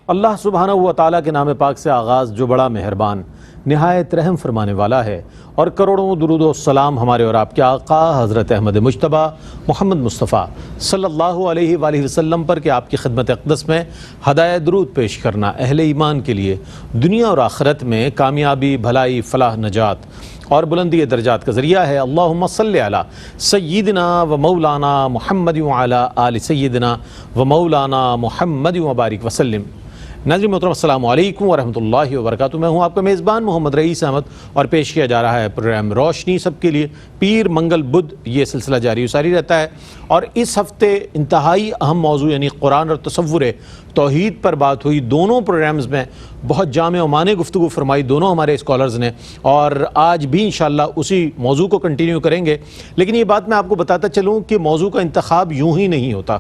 اللہ سبحانہ و تعالیٰ کے نام پاک سے آغاز جو بڑا مہربان نہایت رحم فرمانے والا ہے، اور کروڑوں درود و سلام ہمارے اور آپ کے آقا حضرت احمد مجتبیٰ محمد مصطفیٰ صلی اللہ علیہ وآلہ وسلم پر کہ آپ کی خدمت اقدس میں ہدایت درود پیش کرنا اہل ایمان کے لیے دنیا اور آخرت میں کامیابی، بھلائی، فلاح، نجات اور بلندی درجات کا ذریعہ ہے۔ اللہم صلی علی سیدنا و مولانا محمد وعلی آل سیدنا و مولانا محمد وبارک وسلم۔ ناظرین محترم السلام علیکم ورحمۃ اللہ وبرکاتہ۔ میں ہوں آپ کا میزبان محمد رئیس احمد، اور پیش کیا جا رہا ہے پروگرام روشنی سب کے لیے۔ پیر، منگل، بدھ یہ سلسلہ جاری و ساری رہتا ہے، اور اس ہفتے انتہائی اہم موضوع یعنی قرآن اور تصور توحید پر بات ہوئی۔ دونوں پروگرامز میں بہت جامع و معنی گفتگو فرمائی دونوں ہمارے اسکالرز نے، اور آج بھی انشاءاللہ اسی موضوع کو کنٹینیو کریں گے۔ لیکن یہ بات میں آپ کو بتاتا چلوں کہ موضوع کا انتخاب یوں ہی نہیں ہوتا،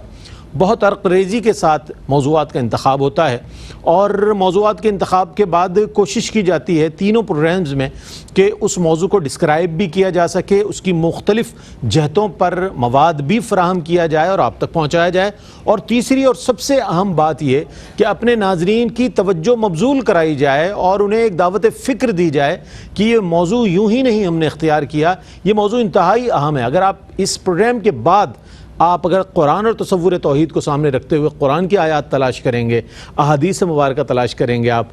بہت عرق ریزی کے ساتھ موضوعات کا انتخاب ہوتا ہے، اور موضوعات کے انتخاب کے بعد کوشش کی جاتی ہے تینوں پروگرامز میں کہ اس موضوع کو ڈسکرائب بھی کیا جا سکے، اس کی مختلف جہتوں پر مواد بھی فراہم کیا جائے اور آپ تک پہنچایا جائے، اور تیسری اور سب سے اہم بات یہ کہ اپنے ناظرین کی توجہ مبذول کرائی جائے اور انہیں ایک دعوت فکر دی جائے کہ یہ موضوع یوں ہی نہیں ہم نے اختیار کیا، یہ موضوع انتہائی اہم ہے۔ اگر آپ اس پروگرام کے بعد اگر قرآن اور تصور توحید کو سامنے رکھتے ہوئے قرآن کی آیات تلاش کریں گے، احادیث مبارکہ تلاش کریں گے آپ،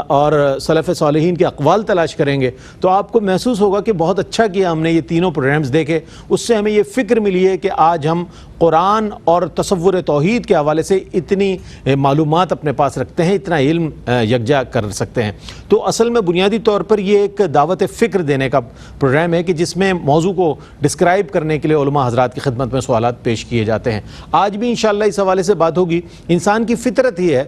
اور سلف صالحین کے اقوال تلاش کریں گے، تو آپ کو محسوس ہوگا کہ بہت اچھا کیا ہم نے یہ تینوں پروگرامز دیکھے۔ اس سے ہمیں یہ فکر ملی ہے کہ آج ہم قرآن اور تصور توحید کے حوالے سے اتنی معلومات اپنے پاس رکھتے ہیں، اتنا علم یکجا کر سکتے ہیں۔ تو اصل میں بنیادی طور پر یہ ایک دعوت فکر دینے کا پروگرام ہے کہ جس میں موضوع کو ڈسکرائب کرنے کے لیے علماء حضرات کی خدمت میں سوالات پیش کیے جاتے ہیں۔ آج بھی انشاءاللہ اس حوالے سے بات ہوگی۔ انسان کی فطرت ہی ہے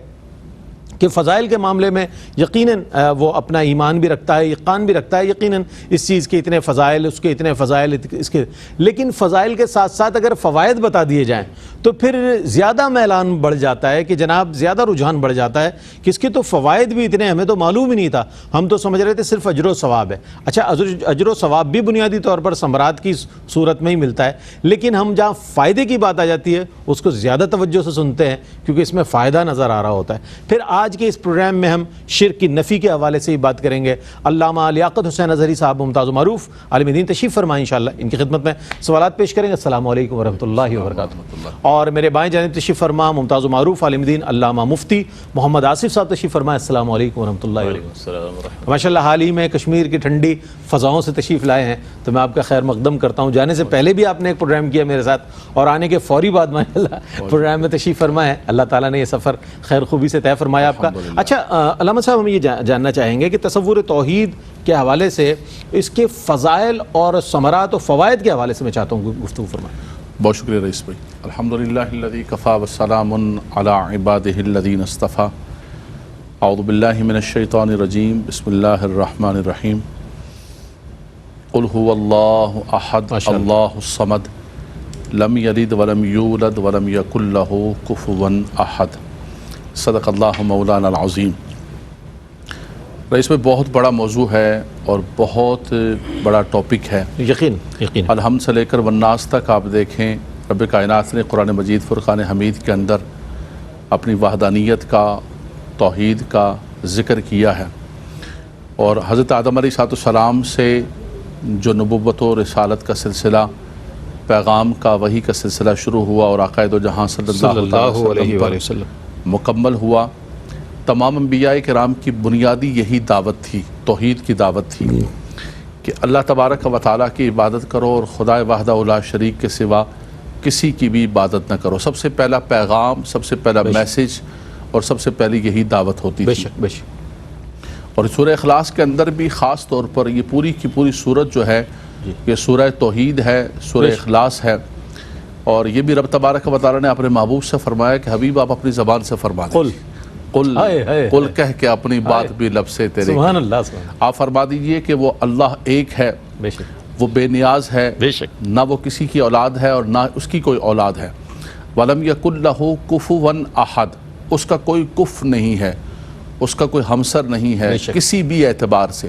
کہ فضائل کے معاملے میں یقیناً وہ اپنا ایمان بھی رکھتا ہے، یقین بھی رکھتا ہے یقیناً اس چیز کے اتنے فضائل، اس کے اتنے فضائل، اس کے، لیکن فضائل کے ساتھ ساتھ اگر فوائد بتا دیے جائیں تو پھر زیادہ میلان بڑھ جاتا ہے کہ جناب زیادہ رجحان بڑھ جاتا ہے کہ اس کے تو فوائد بھی اتنے ہمیں تو معلوم ہی نہیں تھا، ہم تو سمجھ رہے تھے صرف اجر و ثواب ہے۔ اچھا، اجر و ثواب بھی بنیادی طور پر ثمرات کی صورت میں ہی ملتا ہے، لیکن ہم جہاں فائدے کی بات آ جاتی ہے اس کو زیادہ توجہ سے سنتے ہیں کیونکہ اس میں فائدہ نظر آ رہا ہوتا ہے۔ پھر آج کے اس پروگرام میں ہم شرک کی نفی کے حوالے سے ہی بات کریں گے۔ علامہ لیاقت حسین اظہری صاحب ممتاز و معروف عالم دین تشریف فرمائیں، انشاءاللہ ان کی خدمت میں سوالات پیش کریں گے۔ السلام علیکم ورحمۃ اللہ وبرکاتہ۔ اور میرے بائیں جانب تشریف فرما ممتاز و معروف عالم دین علامہ مفتی محمد آصف صاحب تشریف فرمائیں۔ السلام علیکم ورحمۃ اللہ وبرکاتہ۔ ماشاءاللہ حال ہی میں کشمیر کی ٹھنڈی فضاؤں سے تشریف لائے ہیں تو میں آپ کا خیر مقدم کرتا ہوں۔ جانے سے پہلے بھی آپ نے ایک پروگرام کیا میرے ساتھ، اور آنے کے فوری بعد ماشاءاللہ پروگرام میں تشریف فرما ہے۔ اللہ تعالیٰ نے یہ سفر خیر خوبی سے طے فرمایا آپ کا۔ اچھا علامہ صاحب، ہم یہ جاننا چاہیں گے کہ تصور توحید کے حوالے سے اس کے فضائل اور ثمرات و فوائد کے حوالے سے میں چاہتا ہوں گفتگو فرمائیں۔ بہت شکریہ رئیس بھائی۔ الحمدللہ الذی کفی وسلام علی عبادہ الذین اصطفی۔ اعوذ باللہ من الشیطان الرجیم، بسم اللہ الرحمن الرحیم۔ قل هو اللہ احد اللہ الصمد لم یلد ولم یولد ولم یکن لہ کفوا احد۔ صدق اللہ مولانا العظیم۔ رئیس بھائی، بہت بڑا موضوع ہے اور بہت بڑا ٹاپک ہے۔ یقین الحمد سے لے کر والناس تک آپ دیکھیں، رب کائنات نے قرآن مجید فرقان حمید کے اندر اپنی وحدانیت کا، توحید کا ذکر کیا ہے، اور حضرت آدم علیہ السلام سے جو نبوت و رسالت کا سلسلہ، پیغام کا، وحی کا سلسلہ شروع ہوا اور آقا دو جہاں صلی اللہ علیہ وسلم مکمل ہوا، تمام انبیاء کرام کی بنیادی یہی دعوت تھی، توحید کی دعوت تھی کہ اللہ تبارک و تعالیٰ کی عبادت کرو اور خدا وحدہ لا شریک کے سوا کسی کی بھی عبادت نہ کرو۔ سب سے پہلا پیغام، سب سے پہلا میسج اور سب سے پہلی یہی دعوت ہوتی تھی۔ بے شک۔ اور سورہ اخلاص کے اندر بھی خاص طور پر یہ پوری کی پوری سورت جو ہے یہ سورہ توحید ہے، سورہ اخلاص ہے، اور یہ بھی رب تبارک و تعالیٰ نے اپنے محبوب سے فرمایا کہ حبیب آپ اپنی زبان سے فرما دیں، قل کہہ کے اپنی بات بھی لب سے تیرے، سبحان اللہ۔ آپ فرما دیجئے کہ وہ اللہ ایک ہے، بے شک، وہ بے نیاز ہے، بے شک، نہ وہ کسی کی اولاد ہے اور نہ اس کی کوئی اولاد ہے۔ وَلَمْ يَكُنْ لَهُ كُفُوًا أَحَدٌ، اس کا کوئی کف نہیں ہے، اس کا کوئی ہمسر نہیں ہے کسی بھی اعتبار سے۔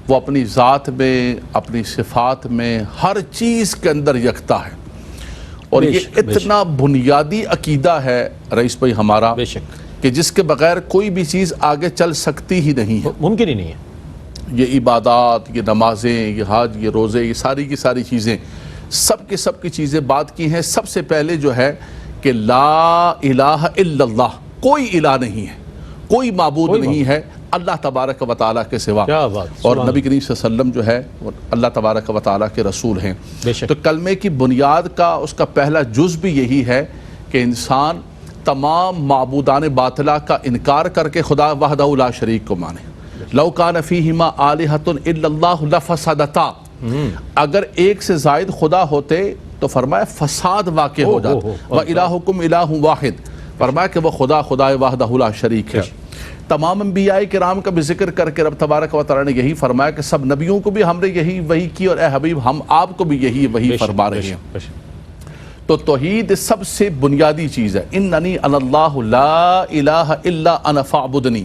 وہ اپنی ذات میں، اپنی صفات میں، ہر چیز کے اندر یکتا ہے، اور یہ اتنا بنیادی عقیدہ ہے رئیس بھائی ہمارا کہ جس کے بغیر کوئی بھی چیز آگے چل سکتی ہی نہیں ہے. ممکن ہی نہیں ہے. یہ عبادات، یہ نمازیں، یہ حج، یہ روزے، یہ ساری کی ساری چیزیں، سب کی چیزیں بات کی ہیں. سب سے پہلے جو ہے کہ لا الہ الا اللہ، کوئی الہ نہیں ہے، کوئی معبود نہیں ہے اللہ تبارک و تعالیٰ کے سوا. اور نبی کریم صلی اللہ علیہ وسلم جو ہے اللہ تبارک و تعالیٰ کے رسول ہیں. تو کلمے کی بنیاد کا اس کا پہلا جز بھی یہی ہے کہ انسان تمام معبودان باطلہ کا انکار کر کے خدا وحدہ لا شریک کو مانے. لو کان فیہما آلہۃ الا اللہ لفسدتا، اگر ایک سے زائد خدا ہوتے تو فرمایا فساد واقع ہو جاتا. وَإِلَٰهُكُمْ إِلَٰهٌ واحد، فرمایا کہ وہ خدا وحدہ لا شریک ہے. تمام انبیاء کرام کا بھی ذکر کر کے رب تبارک و تعالیٰ نے یہی فرمایا کہ سب نبیوں کو بھی ہم نے یہی وحی کی، اور اے حبیب ہم آپ کو بھی یہی وحی فرما رہے ہیں. تو توحید سب سے بنیادی چیز ہے. اننی انا اللہ لا الہ الا انا فاعبدنی.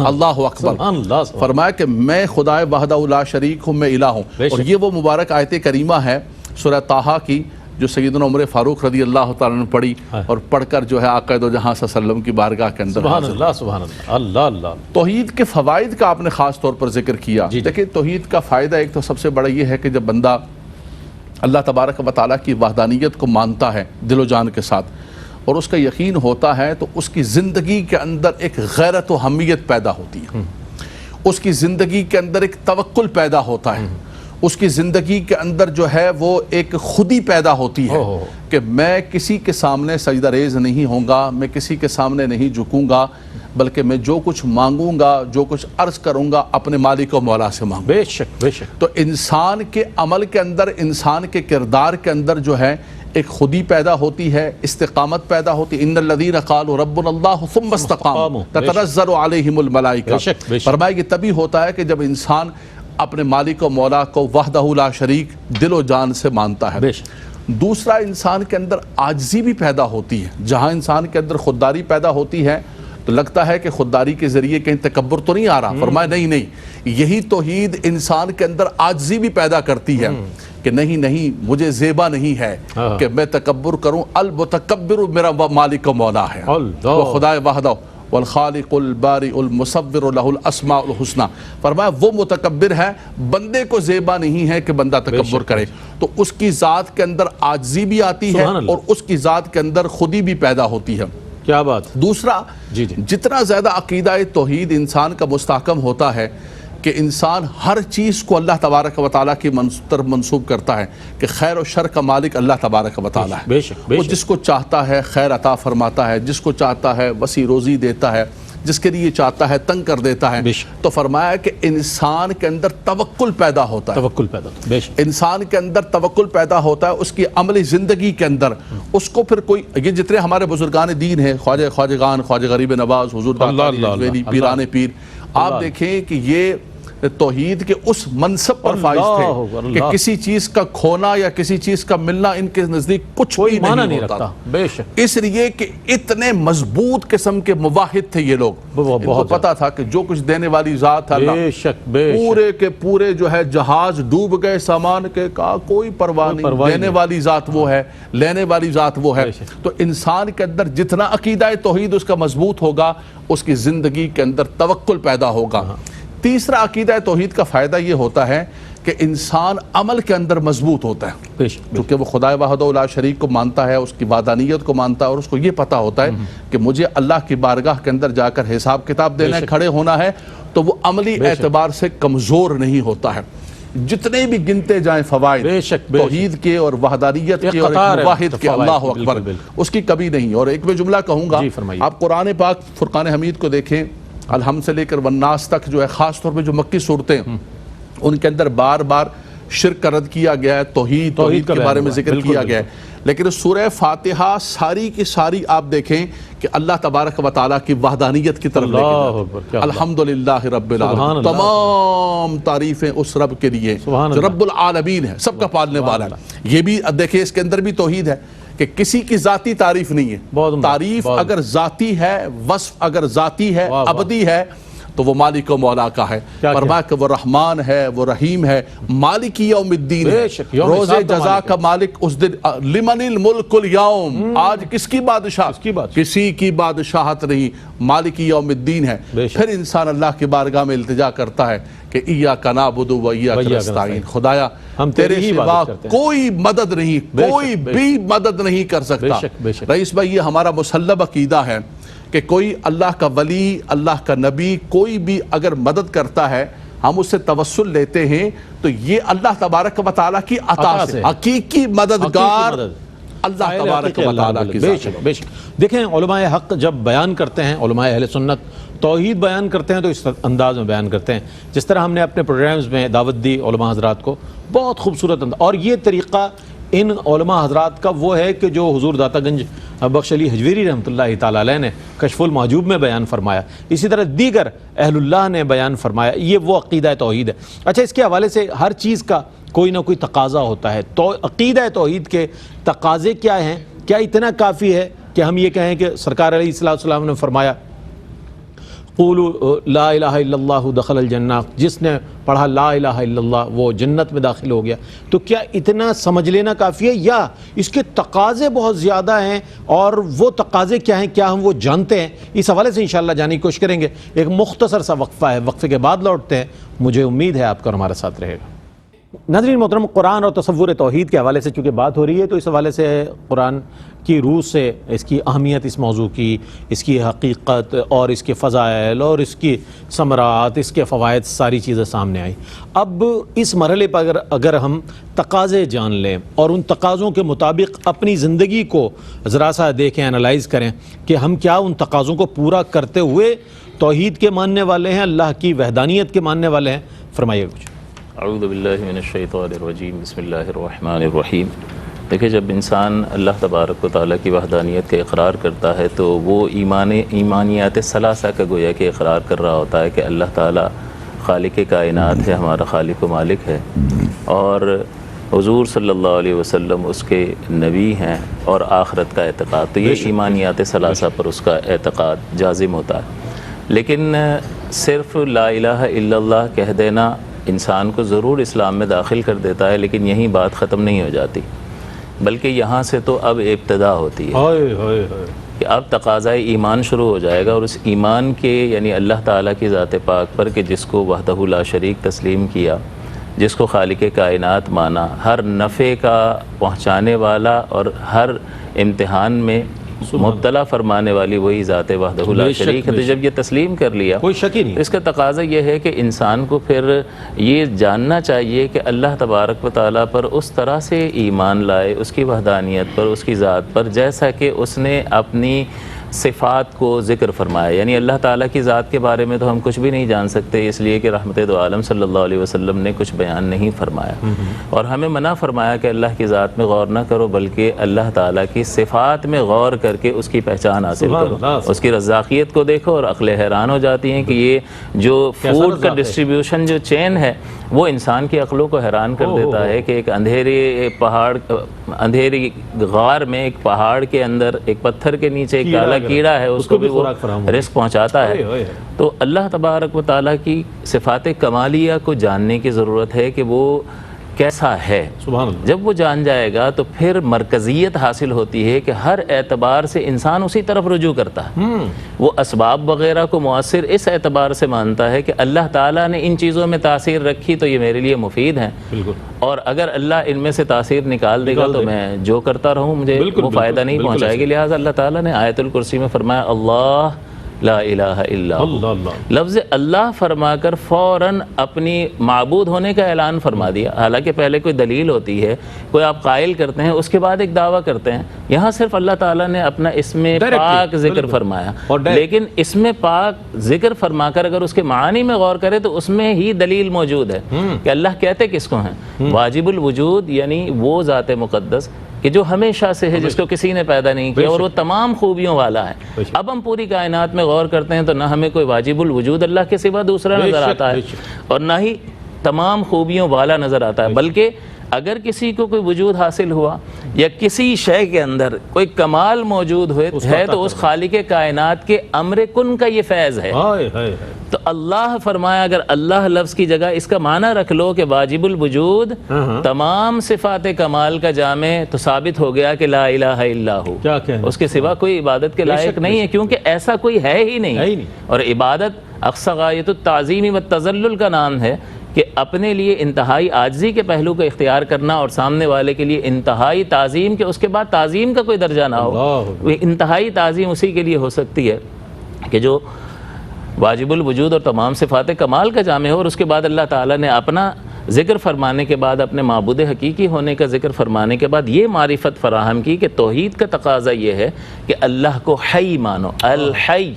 اللہ اکبر. فرمایا کہ میں خدا وحدہ لا شریک ہوں، میں الہ ہوں. اور یہ وہ مبارک آیت کریمہ ہے سورہ طٰہٰ کی جو سیدنا عمر فاروق رضی اللہ تعالیٰ نے پڑھی، اور پڑھ کر جو ہے آقا دو جہاں صلی اللہ علیہ وسلم کی بارگاہ کے اندر. سبحان اللہ سبحان اللہ اللہ اللہ. توحید کے فوائد کا آپ نے خاص طور پر ذکر کیا. دیکھیں توحید کا فائدہ ایک تو سب سے بڑا یہ ہے کہ جب بندہ اللہ تبارک و تعالیٰ کی وحدانیت کو مانتا ہے دل و جان کے ساتھ، اور اس کا یقین ہوتا ہے، تو اس کی زندگی کے اندر ایک غیرت و حمیت پیدا ہوتی ہے. اس کی زندگی کے اندر ایک توکل پیدا ہوتا ہے. اس کی زندگی کے اندر جو ہے وہ ایک خودی پیدا ہوتی ہے کہ میں کسی کے سامنے سجدہ ریز نہیں ہوں گا، میں کسی کے سامنے نہیں جھکوں گا، بلکہ میں جو کچھ مانگوں گا، جو کچھ عرض کروں گا اپنے مالک و مولا سے مانگوں. بے شک بے شک. تو انسان کے عمل کے اندر، انسان کے کردار کے اندر جو ہے ایک خودی پیدا ہوتی ہے، استقامت پیدا ہوتی ہے. ان الذین قالوا ربنا اللہ ثم استقاموا تتنزل علیہم الملائکہ. فرمایا یہ تبھی ہوتا ہے کہ جب انسان اپنے مالک و مولا کو وحدہ لا شریک دل و جان سے مانتا ہے. دوسرا، انسان کے اندر عاجزی بھی پیدا ہوتی ہے. جہاں انسان کے اندر خودداری پیدا ہوتی ہے تو لگتا ہے کہ خودداری کے ذریعے کہیں تکبر تو نہیں آ رہا. فرمایا نہیں، یہی توحید انسان کے اندر عاجزی بھی پیدا کرتی ہے کہ نہیں مجھے زیبا نہیں ہے کہ میں تکبر کروں. المتکبر میرا مالک و مولا ہے، وہ خدا وحدہ والخالق البارئ المصور له الاسماء الحسنى. فرمایا وہ متکبر ہے، بندے کو زیبا نہیں ہے کہ بندہ تکبر کرے. تو اس کی ذات کے اندر عاجزی بھی آتی ہے اور اس کی ذات کے اندر خودی بھی پیدا ہوتی ہے. کیا بات. دوسرا، جتنا زیادہ عقیدہ توحید انسان کا مستحکم ہوتا ہے کہ انسان ہر چیز کو اللہ تبارک و تعالیٰ کی طرف منسوب کرتا ہے کہ خیر و شر کا مالک اللہ تبارک و تعالیٰ ہے. وہ جس کو چاہتا ہے خیر عطا فرماتا ہے، جس کو چاہتا ہے وسیع روزی دیتا ہے، جس کے لیے چاہتا ہے تنگ کر دیتا ہے. تو فرمایا کہ انسان کے اندر توکل پیدا ہوتا ہے. انسان کے اندر توکل پیدا ہوتا ہے اس کی عملی زندگی کے اندر. اس کو پھر کوئی، یہ جتنے ہمارے بزرگان دین ہیں، خواجگان، خواجہ غریب نواز، حضور پیران پیر، آپ دیکھیں کہ یہ توحید کے اس منصب پر فائز تھے کہ کسی چیز کا کھونا یا کسی چیز کا ملنا ان کے نزدیک کچھ بھی نہیں ہوتا. اس لیے کہ اتنے مضبوط قسم کے موحد تھے یہ لوگ. ان کو پتا تھا کہ جو کچھ دینے والی ذات ہے اللہ، پورے کے پورے جو ہے جہاز ڈوب گئے سامان کے، کہا کوئی پرواہ نہیں، دینے والی ذات وہ ہے، لینے والی ذات وہ ہے. تو انسان کے اندر جتنا عقیدہ توحید اس کا مضبوط ہوگا، اس کی زندگی کے اندر توکل پیدا ہوگا. تیسرا عقیدہ توحید کا فائدہ یہ ہوتا ہے کہ انسان عمل کے اندر مضبوط ہوتا ہے، کیونکہ وہ خدا وحدہ لا شریک کو مانتا ہے، اس کی وحدانیت کو مانتا ہے، اور اس کو یہ پتا ہوتا ہے کہ مجھے اللہ کی بارگاہ کے اندر جا کر حساب کتاب دینا ہے، کھڑے ہونا ہے. تو وہ عملی اعتبار سے کمزور نہیں ہوتا ہے. جتنے بھی گنتے جائیں فوائد توحید کے اور وحدانیت کے اور واحد کے، اللہ اکبر، اس کی کبھی نہیں. اور ایک میں جملہ کہوں گا، آپ قرآن پاک فرقان حمید کو دیکھیں، الحمد سے لے کر والناس تک جو ہے، خاص طور پہ جو مکی صورتیں ان کے اندر بار بار شرک کا رد کیا گیا ہے، توحید کے بارے میں ذکر کیا گیا ہے. لیکن سورہ فاتحہ ساری کی ساری آپ دیکھیں کہ اللہ تبارک و تعالیٰ کی وحدانیت کی طرف لے کے الحمدللہ رب العالمین. تمام تعریفیں اس رب کے لیے جو رب العالمین ہے، سب کا پالنے والا ہے. یہ بھی دیکھیں اس کے اندر بھی توحید ہے کہ کسی کی ذاتی تعریف نہیں ہے. تعریف اگر ذاتی ہے، وصف اگر ذاتی ہے، ابدی ہے، تو وہ مالک و مولا کا ہے. فرمایا کہ وہ رحمان ہے، وہ رحیم ہے، مالک یوم الدین ہے، روز جزا کا مالک اس دن. لمن الملک اليوم، آج کس کی بادشاہ؟ کسی کی بادشاہت نہیں، مالک یوم الدین ہے. پھر انسان اللہ کی بارگاہ میں التجا کرتا ہے کہ ایاک نعبد و ایاک نستعین، خدایا تیرے سوا کوئی مدد نہیں، کوئی بھی مدد نہیں کر سکتا. رئیس بھائی یہ ہمارا مسلم عقیدہ ہے کہ کوئی اللہ کا ولی، اللہ کا نبی، کوئی بھی اگر مدد کرتا ہے ہم اس سے توسل لیتے ہیں تو یہ اللہ تبارک و تعالیٰ کی عطا سے. حقیقی مددگار اللہ تبارک و تعالیٰ کی ذات ہے. بے شک. دیکھیں علماء حق جب بیان کرتے ہیں، علماء اہل سنت توحید بیان کرتے ہیں تو اس انداز میں بیان کرتے ہیں جس طرح ہم نے اپنے پروگرامز میں دعوت دی علماء حضرات کو. بہت خوبصورت انداز. اور یہ طریقہ ان علماء حضرات کا وہ ہے کہ جو حضور داتا گنج بخش علی حجویری رحمۃ اللہ تعالیٰ علیہ نے کشف المحجوب میں بیان فرمایا، اسی طرح دیگر اہل اللہ نے بیان فرمایا. یہ وہ عقیدہ توحید ہے. اچھا، اس کے حوالے سے ہر چیز کا کوئی نہ کوئی تقاضا ہوتا ہے. تو عقیدہ توحید کے تقاضے کیا ہیں؟ کیا اتنا کافی ہے کہ ہم یہ کہیں کہ سرکار علیہ السلام نے فرمایا قولوا لا الہ الا اللہ دخل الجنہ، جس نے پڑھا لا الہ الا اللہ وہ جنت میں داخل ہو گیا؟ تو کیا اتنا سمجھ لینا کافی ہے یا اس کے تقاضے بہت زیادہ ہیں؟ اور وہ تقاضے کیا ہیں، کیا ہم وہ جانتے ہیں؟ اس حوالے سے انشاءاللہ جاننے کی کوشش کریں گے. ایک مختصر سا وقفہ ہے، وقفے کے بعد لوٹتے ہیں. مجھے امید ہے آپ کا ہمارے ساتھ رہے گا. ناظرین محترم، قرآن اور تصور توحید کے حوالے سے چونکہ بات ہو رہی ہے تو اس حوالے سے قرآن کی روح سے اس کی اہمیت، اس موضوع کی، اس کی حقیقت اور اس کے فضائل اور اس کی ثمرات، اس کے فوائد، ساری چیزیں سامنے آئیں. اب اس مرحلے پر اگر ہم تقاضے جان لیں اور ان تقاضوں کے مطابق اپنی زندگی کو ذرا سا دیکھیں، انالائز کریں کہ ہم کیا ان تقاضوں کو پورا کرتے ہوئے توحید کے ماننے والے ہیں، اللہ کی وحدانیت کے ماننے والے ہیں. فرمائیے کچھ. اعوذ باللہ من الشیطان الرجیم، بسم اللہ الرحمن الرحیم. دیکھیں، جب انسان اللہ تبارک و تعالیٰ کی وحدانیت کا اقرار کرتا ہے تو وہ ایمانیات ثلاثہ کا گویا کہ اقرار کر رہا ہوتا ہے کہ اللہ تعالیٰ خالق کائنات ہے، ہمارا خالق و مالک ہے، اور حضور صلی اللہ علیہ وسلم اس کے نبی ہیں، اور آخرت کا اعتقاد. تو یہ ایمانیات ثلاثہ پر اس کا اعتقاد جازم ہوتا ہے. لیکن صرف لا الہ الا اللہ کہہ دینا انسان کو ضرور اسلام میں داخل کر دیتا ہے، لیکن یہیں بات ختم نہیں ہو جاتی، بلکہ یہاں سے تو اب ابتدا ہوتی ہے کہ اب تقاضۂ ایمان شروع ہو جائے گا. اور اس ایمان کے یعنی اللہ تعالیٰ کی ذات پاک پر کہ جس کو وحدہ لا شریک تسلیم کیا، جس کو خالق کائنات مانا، ہر نفع کا پہنچانے والا اور ہر امتحان میں مبتلا فرمانے والی وہی ذات وحدہ لا شریک ہے. تو جب یہ تسلیم کر لیا، کوئی شک ہی نہیں، اس کا تقاضا یہ ہے کہ انسان کو پھر یہ جاننا چاہیے کہ اللہ تبارک و تعالیٰ پر اس طرح سے ایمان لائے، اس کی وحدانیت پر، اس کی ذات پر، جیسا کہ اس نے اپنی صفات کو ذکر فرمایا. یعنی اللہ تعالیٰ کی ذات کے بارے میں تو ہم کچھ بھی نہیں جان سکتے، اس لیے کہ رحمت دو عالم صلی اللہ علیہ وسلم نے کچھ بیان نہیں فرمایا، اور ہمیں منع فرمایا کہ اللہ کی ذات میں غور نہ کرو، بلکہ اللہ تعالیٰ کی صفات میں غور کر کے اس کی پہچان حاصل کرو. اس کی رزاقیت کو دیکھو اور عقلیں حیران ہو جاتی ہیں کہ یہ جو فوڈ کا ڈسٹریبیوشن جو چین ہے وہ انسان کی عقلوں کو حیران کر دیتا ہے کہ ایک اندھیری غار میں، ایک پہاڑ کے اندر، ایک پتھر کے نیچے ایک کالا کیڑا ہے، اس کو بھی وہ رزق پہنچاتا ہے. تو اللہ تبارک و تعالیٰ کی صفات کمالیہ کو جاننے کی ضرورت ہے کہ وہ کیسا ہے. جب وہ جان جائے گا تو پھر مرکزیت حاصل ہوتی ہے کہ ہر اعتبار سے انسان اسی طرف رجوع کرتا ہے. وہ اسباب وغیرہ کو مؤثر اس اعتبار سے مانتا ہے کہ اللہ تعالیٰ نے ان چیزوں میں تاثیر رکھی تو یہ میرے لیے مفید ہیں، اور اگر اللہ ان میں سے تاثیر نکال دے گا تو میں جو کرتا رہوں مجھے وہ فائدہ نہیں پہنچائے گی. لہٰذا اللہ تعالیٰ نے آیت الکرسی میں فرمایا اللہ لا الہ الا اللہ. لفظ اللہ فرما کر فوراً اپنی معبود ہونے کا اعلان فرما دیا. حالانکہ پہلے کوئی دلیل ہوتی ہے، کوئی آپ قائل کرتے ہیں، اس کے بعد ایک دعویٰ کرتے ہیں. یہاں صرف اللہ تعالیٰ نے اپنا اسم پاک ذکر فرمایا، لیکن اسم پاک ذکر فرما کر اگر اس کے معانی میں غور کرے تو اس میں ہی دلیل موجود ہے کہ اللہ کہتے کس کو ہیں. واجب الوجود یعنی وہ ذات مقدس کہ جو ہمیشہ سے ہے، جس کو کسی نے پیدا نہیں کیا، اور وہ تمام خوبیوں والا ہے. اب ہم پوری کائنات میں غور کرتے ہیں تو نہ ہمیں کوئی واجب الوجود اللہ کے سوا دوسرا نظر آتا ہے، اور نہ ہی تمام خوبیوں والا نظر آتا ہے، بلکہ اگر کسی کو کوئی وجود حاصل ہوا یا کسی شے کے اندر کوئی کمال موجود ہے تو اس خالق کائنات کے امر کن کا یہ فیض ہے۔ تو اللہ فرمایا اگر اللہ لفظ کی جگہ اس کا معنی رکھ لو کہ واجب الوجود تمام صفات کمال کا جامع، تو ثابت ہو گیا کہ لا الہ الا ہو، اس کے سوا کوئی عبادت کے لائق نہیں ہے، کیونکہ ایسا کوئی ہے ہی نہیں۔ اور عبادت اقصی غایت التعظیم والتذلل کا نام ہے کہ اپنے لیے انتہائی عاجزی کے پہلو کو اختیار کرنا اور سامنے والے کے لیے انتہائی تعظیم کہ اس کے بعد تعظیم کا کوئی درجہ نہ ہو۔ انتہائی تعظیم اسی کے لیے ہو سکتی ہے کہ جو واجب الوجود اور تمام صفات کمال کا جامع ہو، اور اس کے بعد اللہ تعالیٰ نے اپنا ذکر فرمانے کے بعد، اپنے معبود حقیقی ہونے کا ذکر فرمانے کے بعد یہ معرفت فراہم کی کہ توحید کا تقاضا یہ ہے کہ اللہ کو حی مانو، الحی۔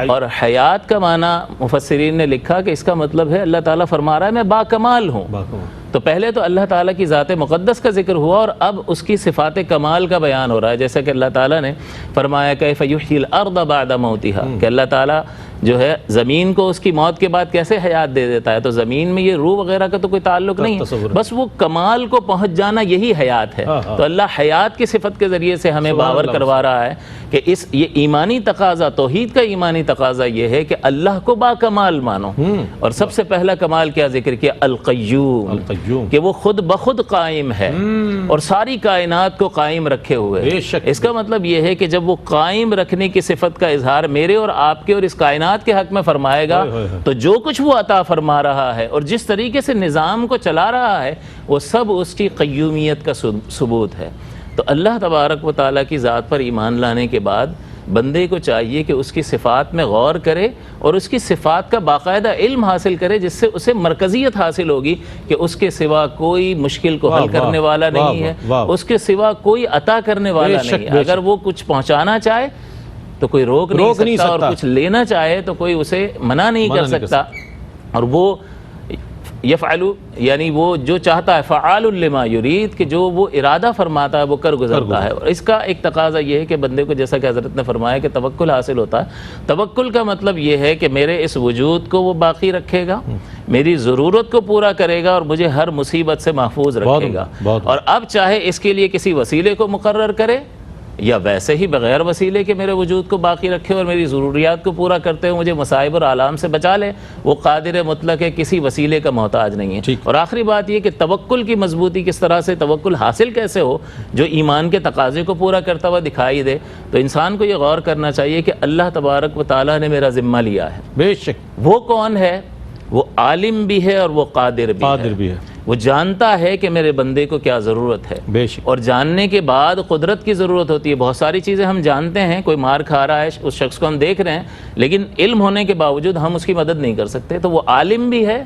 اور حیات کا معنی مفسرین نے لکھا کہ اس کا مطلب ہے اللہ تعالیٰ فرما رہا ہے میں باکمال ہوں۔ تو پہلے تو اللہ تعالیٰ کی ذات مقدس کا ذکر ہوا اور اب اس کی صفات کمال کا بیان ہو رہا ہے، جیسا کہ اللہ تعالیٰ نے فرمایا کیف یحیی الارض بعد موتہا، کہ اللہ تعالیٰ جو ہے زمین کو اس کی موت کے بعد کیسے حیات دے دیتا ہے۔ تو زمین میں یہ روح وغیرہ کا تو کوئی تعلق نہیں ہے، بس وہ کمال کو پہنچ جانا یہی حیات ہے۔ تو اللہ حیات کی صفت کے ذریعے سے ہمیں باور کروا رہا ہے کہ یہ ایمانی تقاضا، توحید کا ایمانی تقاضا یہ ہے کہ اللہ کو باکمال مانو۔ اور سب سے پہلا کمال کیا ذکر کیا؟ القیوم، کہ وہ خود بخود قائم ہے اور ساری کائنات کو قائم رکھے ہوئے۔ اس کا مطلب یہ ہے کہ جب وہ قائم رکھنے کی صفت کا اظہار میرے اور آپ کے اور اس کائنات کے حق میں فرمائے گا تو جو کچھ وہ عطا فرما رہا ہے اور جس طریقے سے نظام کو چلا رہا ہے وہ سب اس کی قیومیت کا ثبوت ہے۔ تو اللہ تبارک و تعالیٰ کی ذات پر ایمان لانے کے بعد بندے کو چاہیے کہ اس کی صفات میں غور کرے اور اس کی صفات کا باقاعدہ علم حاصل کرے، جس سے اسے مرکزیت حاصل ہوگی کہ اس کے سوا کوئی مشکل کو حل کرنے والا نہیں ہے، اس کے سوا کوئی عطا کرنے والا نہیں ہے۔ اگر وہ کچھ پہنچانا چاہے تو کوئی روک نہیں سکتا اور کچھ لینا چاہے تو کوئی اسے منع نہیں کر سکتا۔ اور وہ یفعلو یعنی وہ جو چاہتا ہے، فعال لما یرید، کہ جو وہ ارادہ فرماتا ہے وہ کر گزرتا ہے۔ اور اس کا ایک تقاضا یہ ہے کہ بندے کو، جیسا کہ حضرت نے فرمایا کہ توکل حاصل ہوتا ہے۔ توکل کا مطلب یہ ہے کہ میرے اس وجود کو وہ باقی رکھے گا، میری ضرورت کو پورا کرے گا اور مجھے ہر مصیبت سے محفوظ رکھے گا۔ اور اب چاہے اس کے لیے کسی وسیلے کو مقرر کرے یا ویسے ہی بغیر وسیلے کے میرے وجود کو باقی رکھے اور میری ضروریات کو پورا کرتے ہوئے مجھے مصائب اور آلام سے بچا لے، وہ قادر مطلق ہے، کسی وسیلے کا محتاج نہیں ہے۔ اور آخری بات یہ کہ توکل کی مضبوطی کس طرح سے، توکل حاصل کیسے ہو جو ایمان کے تقاضے کو پورا کرتا ہوا دکھائی دے۔ تو انسان کو یہ غور کرنا چاہیے کہ اللہ تبارک و تعالیٰ نے میرا ذمہ لیا ہے۔ بے شک وہ کون ہے؟ وہ عالم بھی ہے اور وہ قادر بھی ہے۔ وہ جانتا ہے کہ میرے بندے کو کیا ضرورت ہے، بے شک۔ اور جاننے کے بعد قدرت کی ضرورت ہوتی ہے۔ بہت ساری چیزیں ہم جانتے ہیں، کوئی مار کھا رہا ہے اس شخص کو ہم دیکھ رہے ہیں، لیکن علم ہونے کے باوجود ہم اس کی مدد نہیں کر سکتے۔ تو وہ عالم بھی ہے،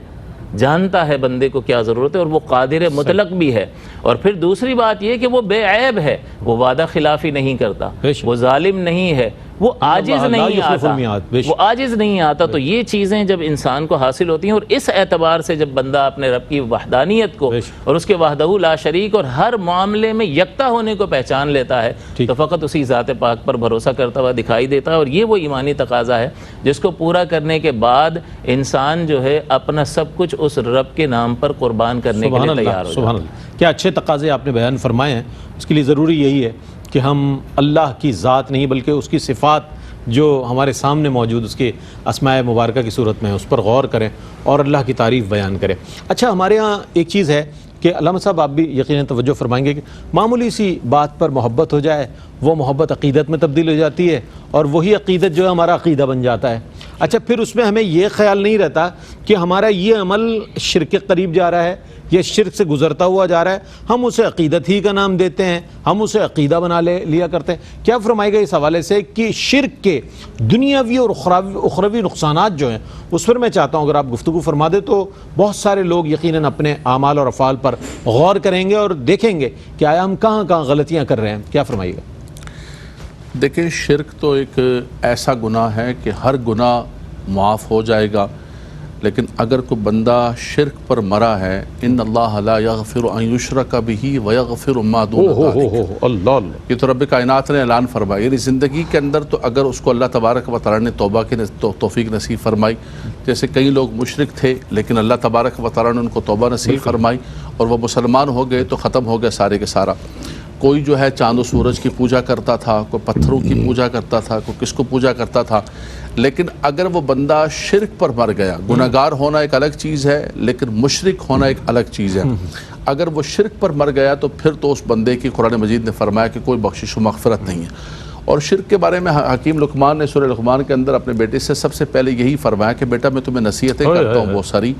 جانتا ہے بندے کو کیا ضرورت ہے، اور وہ قادر مطلق بھی ہے۔ اور پھر دوسری بات یہ کہ وہ بے عیب ہے، وہ وعدہ خلافی نہیں کرتا، وہ ظالم نہیں ہے، وہ عاجز نہیں آتا۔ تو یہ چیزیں جب انسان کو حاصل ہوتی ہیں، اور اس اعتبار سے جب بندہ اپنے رب کی وحدانیت کو اور اس کے وحدہ لا شریک اور ہر معاملے میں یکتا ہونے کو پہچان لیتا ہے تو فقط اسی ذات پاک پر بھروسہ کرتا ہوا دکھائی دیتا ہے۔ اور یہ وہ ایمانی تقاضا ہے جس کو پورا کرنے کے بعد انسان جو ہے اپنا سب کچھ اس رب کے نام پر قربان کرنے کے لیے تیار ہو جاتا ہے۔ کیا اچھے تقاضے آپ نے بیان فرمائے ہیں۔ اس کے لیے ضروری یہی ہے کہ ہم اللہ کی ذات نہیں بلکہ اس کی صفات جو ہمارے سامنے موجود اس کے اسماء مبارکہ کی صورت میں اس پر غور کریں اور اللہ کی تعریف بیان کریں۔ اچھا، ہمارے ہاں ایک چیز ہے کہ علامہ صاحب آپ بھی یقیناً توجہ فرمائیں گے کہ معمولی سی بات پر محبت ہو جائے، وہ محبت عقیدت میں تبدیل ہو جاتی ہے اور وہی عقیدت جو ہے ہمارا عقیدہ بن جاتا ہے۔ اچھا، پھر اس میں ہمیں یہ خیال نہیں رہتا کہ ہمارا یہ عمل شرک کے قریب جا رہا ہے، یہ شرک سے گزرتا ہوا جا رہا ہے، ہم اسے عقیدت ہی کا نام دیتے ہیں، ہم اسے عقیدہ بنا لیا کرتے ہیں۔ کیا فرمائے گا اس حوالے سے کہ شرک کے دنیاوی اور اخروی نقصانات جو ہیں اس پر میں چاہتا ہوں اگر آپ گفتگو فرما دیں تو بہت سارے لوگ یقیناً اپنے اعمال اور افعال پر غور کریں گے اور دیکھیں گے کہ آیا ہم کہاں کہاں غلطیاں کر رہے ہیں۔ کیا فرمائیے گا؟ دیکھیں، شرک تو ایک ایسا گناہ ہے کہ ہر گناہ معاف ہو جائے گا، لیکن اگر کوئی بندہ شرک پر مرا ہے، ان اللہ لا یغفر ان یشرک بہ ویغفر ما دون ذلک، اللہ یہ تو رب کائنات نے اعلان فرمایا، یعنی زندگی کے اندر تو اگر اس کو اللہ تبارک و تعالیٰ نے توبہ کی توفیق نصیب فرمائی، جیسے کئی لوگ مشرک تھے لیکن اللہ تبارک و تعالیٰ نے ان کو توبہ نصیب فرمائی اور وہ مسلمان ہو گئے تو ختم ہو گیا سارے کے سارا۔ کوئی جو ہے چاند و سورج کی پوجا کرتا تھا، کوئی پتھروں کی پوجا کرتا تھا، کوئی کس کو پوجا کرتا تھا، لیکن اگر وہ بندہ شرک پر مر گیا، گناہگار ہونا ایک الگ چیز ہے لیکن مشرک ہونا ایک الگ چیز ہے۔ اگر وہ شرک پر مر گیا تو پھر تو اس بندے کی قرآن مجید نے فرمایا کہ کوئی بخشش و مغفرت نہیں ہے۔ اور شرک کے بارے میں حکیم لقمان نے سورہ لقمان کے اندر اپنے بیٹے سے سب سے پہلے یہی فرمایا کہ بیٹا میں تمہیں نصیحتیں کرتا ہوں بہت ساری،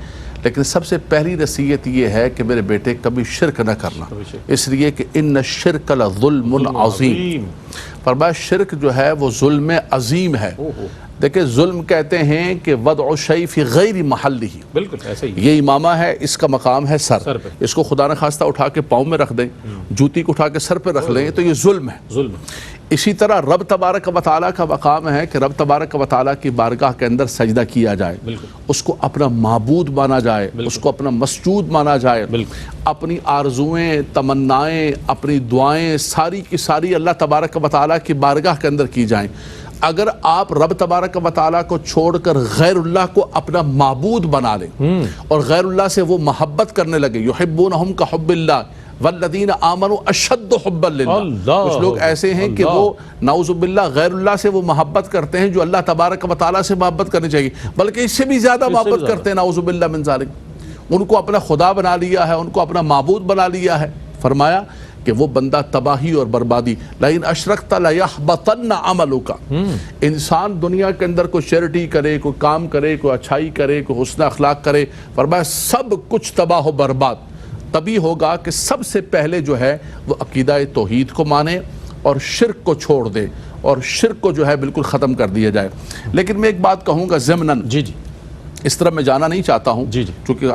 لیکن سب سے پہلی نصیحت یہ ہے کہ میرے بیٹے کبھی شرک نہ کرنا، اس لیے کہ ان الشرک لظلم عظیم، فرمایا شرک جو ہے وہ ظلم عظیم ہے۔ دیکھیں ظلم کہتے ہیں کہ وضع الشیء فی غیر محلہ، بالکل ایسے ہی، یہ امامہ ہے، اس کا مقام ہے سر، اس کو خدا نخواستہ اٹھا کے پاؤں میں رکھ دیں، جوتی کو اٹھا کے سر پہ رکھ لیں تو یہ ظلم ہے۔ ظلم۔ اسی طرح رب تبارک و تعالیٰ کا مقام ہے کہ رب تبارک و تعالیٰ کی بارگاہ کے اندر سجدہ کیا جائے، اس کو اپنا معبود مانا جائے، اس کو اپنا مسجود مانا جائے، اپنی آرزویں، تمنائیں، اپنی دعائیں ساری کی ساری اللہ تبارک و تعالیٰ کی بارگاہ کے اندر کی جائیں۔ اگر آپ رب تبارک و تعالیٰ کو چھوڑ کر غیر اللہ کو اپنا معبود بنا لیں اور غیر اللہ سے وہ محبت کرنے لگے، یحبونہم کحب اللہ والذین آمنوا اشد حبا للہ، کچھ لوگ ایسے ہیں کہ وہ نعوذ باللہ غیر اللہ سے وہ محبت کرتے ہیں جو اللہ تبارک و تعالیٰ سے محبت کرنی چاہیے، بلکہ اس سے بھی زیادہ محبت کرتے ہیں، نعوذ باللہ من ذالک، ان کو اپنا خدا بنا لیا ہے، ان کو اپنا معبود بنا لیا ہے۔ فرمایا کہ وہ بندہ تباہی اور بربادی، لئن اشرکت لیحبطن عملک، انسان دنیا کے اندر کوئی چیریٹی کرے، کوئی کام کرے، کوئی اچھائی کرے، کوئی حسن اخلاق کرے، فرمایا سب کچھ تباہ و برباد تبھی ہوگا کہ سب سے پہلے جو ہے وہ عقیدہ توحید کو مانے اور شرک کو چھوڑ دے اور شرک کو جو ہے بالکل ختم کر دیا جائے۔ لیکن میں ایک بات کہوں گا ضمناً، اس طرح میں جانا نہیں چاہتا ہوں چونکہ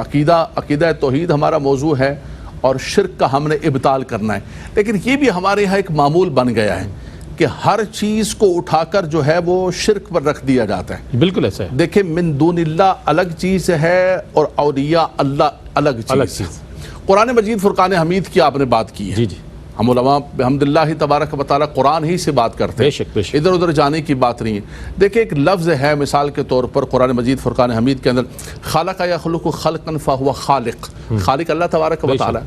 عقیدہ توحید ہمارا موضوع ہے اور شرک کا ہم نے ابطال کرنا ہے، لیکن یہ بھی ہمارے یہاں ایک معمول بن گیا ہے کہ ہر چیز کو اٹھا کر جو ہے وہ شرک پر رکھ دیا جاتا ہے۔ بالکل ایسا ہے، دیکھیں من دون اللہ الگ چیز ہے اور اولیاء اللہ الگ چیز۔ قرآن مجید فرقان حمید کی آپ نے بات کی ہے، ہم علماء بحمداللہ تبارک و تعالیٰ قرآن ہی سے بات کرتے ہیں، ادھر ادھر جانے کی بات نہیں ہے۔ دیکھیں ایک لفظ ہے مثال کے طور پر قرآن مجید فرقان حمید کے اندر، خالق یخلق خلقا فہو خالق، خالق اللہ تبارک و تعالیٰ،